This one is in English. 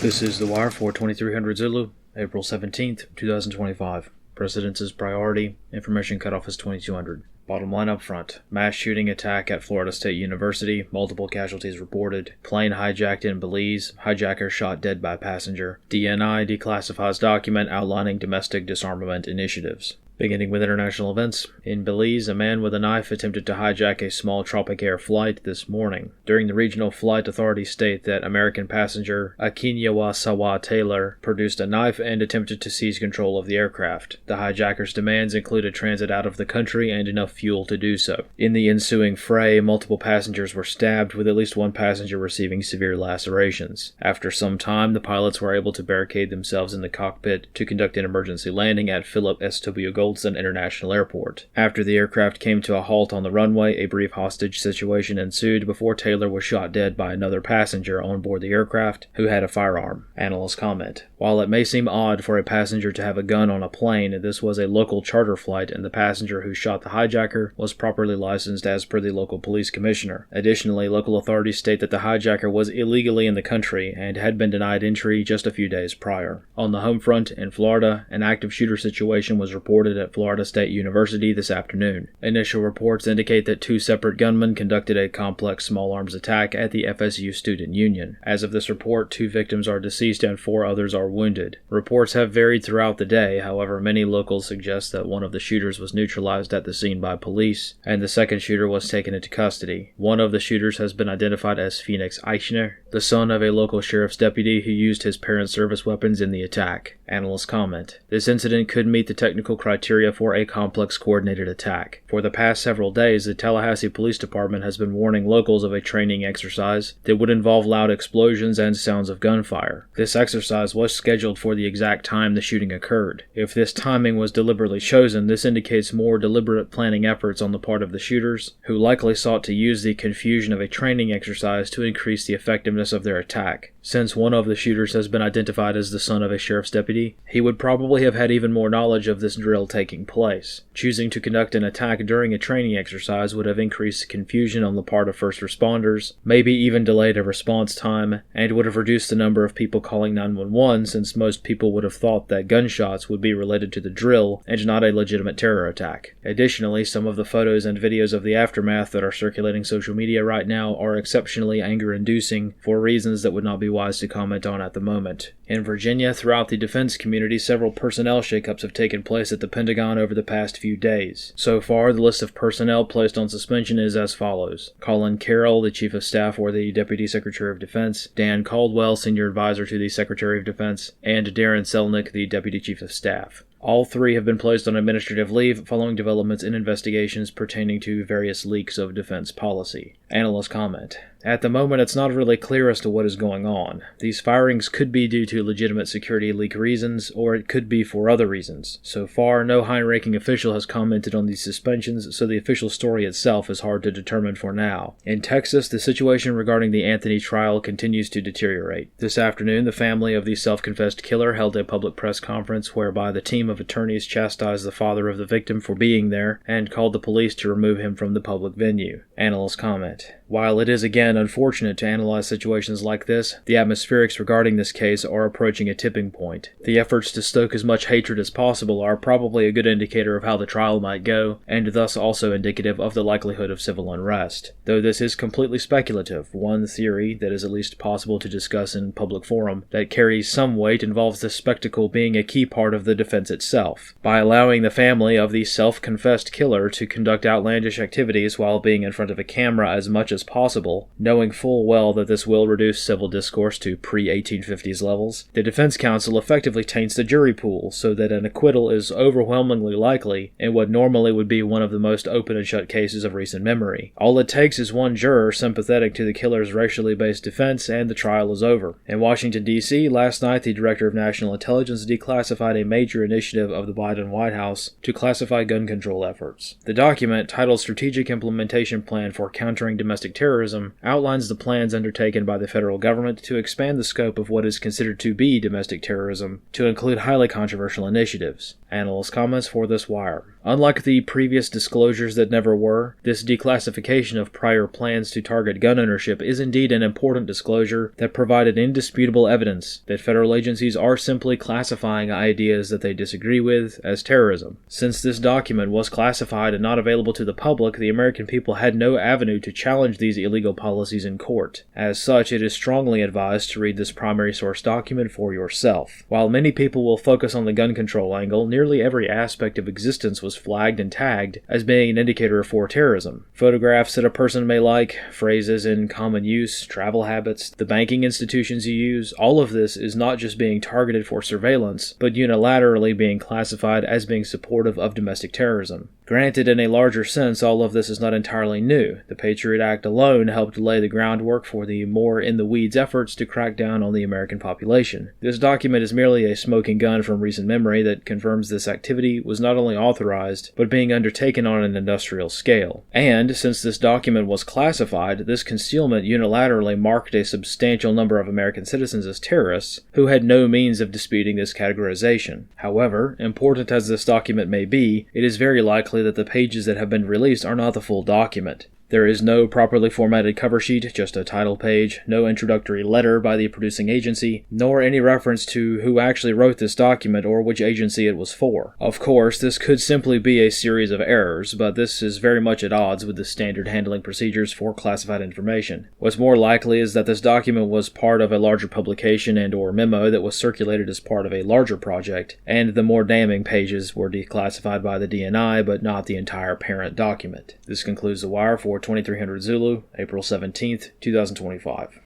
This is The Wire for 2300 Zulu, April 17th, 2025. Precedence is priority. Information cutoff is 2200. Bottom line up front. Mass shooting attack at Florida State University. Multiple casualties reported. Plane hijacked in Belize. Hijacker shot dead by passenger. DNI declassifies document outlining domestic disarmament initiatives. Beginning with international events, in Belize, a man with a knife attempted to hijack a small Tropic Air flight this morning. During the regional flight, authorities state that American passenger Akinyawa Sawa Taylor produced a knife and attempted to seize control of the aircraft. The hijacker's demands included transit out of the country and enough fuel to do so. In the ensuing fray, multiple passengers were stabbed, with at least one passenger receiving severe lacerations. After some time, the pilots were able to barricade themselves in the cockpit to conduct an emergency landing at Philip S.W. Goldson International Airport. After the aircraft came to a halt on the runway, a brief hostage situation ensued before Taylor was shot dead by another passenger on board the aircraft who had a firearm. Analysts comment. While it may seem odd for a passenger to have a gun on a plane, this was a local charter flight and the passenger who shot the hijacker was properly licensed as per the local police commissioner. Additionally, local authorities state that the hijacker was illegally in the country and had been denied entry just a few days prior. On the home front, in Florida, an active shooter situation was reported at Florida State University this afternoon. Initial reports indicate that two separate gunmen conducted a complex small arms attack at the FSU Student Union. As of this report, 2 victims are deceased and 4 others are wounded. Reports have varied throughout the day, however, many locals suggest that one of the shooters was neutralized at the scene by police, and the second shooter was taken into custody. One of the shooters has been identified as Phoenix Eichner, the son of a local sheriff's deputy who used his parents' service weapons in the attack. Analysts comment. This incident could meet the technical criteria for a complex coordinated attack. For the past several days, the Tallahassee Police Department has been warning locals of a training exercise that would involve loud explosions and sounds of gunfire. This exercise was scheduled for the exact time the shooting occurred. If this timing was deliberately chosen, this indicates more deliberate planning efforts on the part of the shooters, who likely sought to use the confusion of a training exercise to increase the effectiveness of their attack. Since one of the shooters has been identified as the son of a sheriff's deputy, he would probably have had even more knowledge of this drill taking place. Choosing to conduct an attack during a training exercise would have increased confusion on the part of first responders, maybe even delayed a response time, and would have reduced the number of people calling 911, since most people would have thought that gunshots would be related to the drill and not a legitimate terror attack. Additionally, some of the photos and videos of the aftermath that are circulating social media right now are exceptionally anger-inducing for reasons that would not be wise to comment on at the moment. In Virginia, throughout the defense community, several personnel shakeups have taken place at the Pentagon over the past few days. So far, the list of personnel placed on suspension is as follows. Colin Carroll, the Chief of Staff or the Deputy Secretary of Defense, Dan Caldwell, Senior Advisor to the Secretary of Defense, and Darren Selnick, the Deputy Chief of Staff. All 3 have been placed on administrative leave following developments in investigations pertaining to various leaks of defense policy. Analysts comment. At the moment, it's not really clear as to what is going on. These firings could be due to legitimate security leak reasons, or it could be for other reasons. So far, no high-ranking official has commented on these suspensions, so the official story itself is hard to determine for now. In Texas, the situation regarding the Anthony trial continues to deteriorate. This afternoon, the family of the self-confessed killer held a public press conference whereby the team of attorneys chastised the father of the victim for being there and called the police to remove him from the public venue. Analysts comment. While it is again unfortunate to analyze situations like this, the atmospherics regarding this case are approaching a tipping point. The efforts to stoke as much hatred as possible are probably a good indicator of how the trial might go, and thus also indicative of the likelihood of civil unrest. Though this is completely speculative, one theory that is at least possible to discuss in public forum that carries some weight involves the spectacle being a key part of the defense itself. By allowing the family of the self-confessed killer to conduct outlandish activities while being in front of a camera as much as possible, knowing full well that this will reduce civil discourse to pre-1850s levels, the defense counsel effectively taints the jury pool so that an acquittal is overwhelmingly likely in what normally would be one of the most open and shut cases of recent memory. All it takes is one juror sympathetic to the killer's racially based defense and the trial is over. In Washington, D.C., last night the Director of National Intelligence declassified a major initiative of the Biden White House to classify gun control efforts. The document, titled Strategic Implementation Plan for Countering Domestic Terrorism, outlines the plans undertaken by the federal government to expand the scope of what is considered to be domestic terrorism to include highly controversial initiatives. Analyst comments for this wire. Unlike the previous disclosures that never were, this declassification of prior plans to target gun ownership is indeed an important disclosure that provided indisputable evidence that federal agencies are simply classifying ideas that they disagree with as terrorism. Since this document was classified and not available to the public, the American people had no avenue to challenge these illegal policies in court. As such, it is strongly advised to read this primary source document for yourself. While many people will focus on the gun control angle, nearly every aspect of existence was flagged and tagged as being an indicator for terrorism. Photographs that a person may like, phrases in common use, travel habits, the banking institutions you use, all of this is not just being targeted for surveillance, but unilaterally being classified as being supportive of domestic terrorism. Granted, in a larger sense, all of this is not entirely new. The Patriot Act alone helped lay the groundwork for the more in-the-weeds efforts to crack down on the American population. This document is merely a smoking gun from recent memory that confirms this activity was not only authorized, but being undertaken on an industrial scale. And, since this document was classified, this concealment unilaterally marked a substantial number of American citizens as terrorists who had no means of disputing this categorization. However, important as this document may be, it is very likely that the pages that have been released are not the full document. There is no properly formatted cover sheet, just a title page, no introductory letter by the producing agency, nor any reference to who actually wrote this document or which agency it was for. Of course, this could simply be a series of errors, but this is very much at odds with the standard handling procedures for classified information. What's more likely is that this document was part of a larger publication and/or memo that was circulated as part of a larger project, and the more damning pages were declassified by the DNI, but not the entire parent document. This concludes The Wire for 2300 Zulu, April 17th, 2025.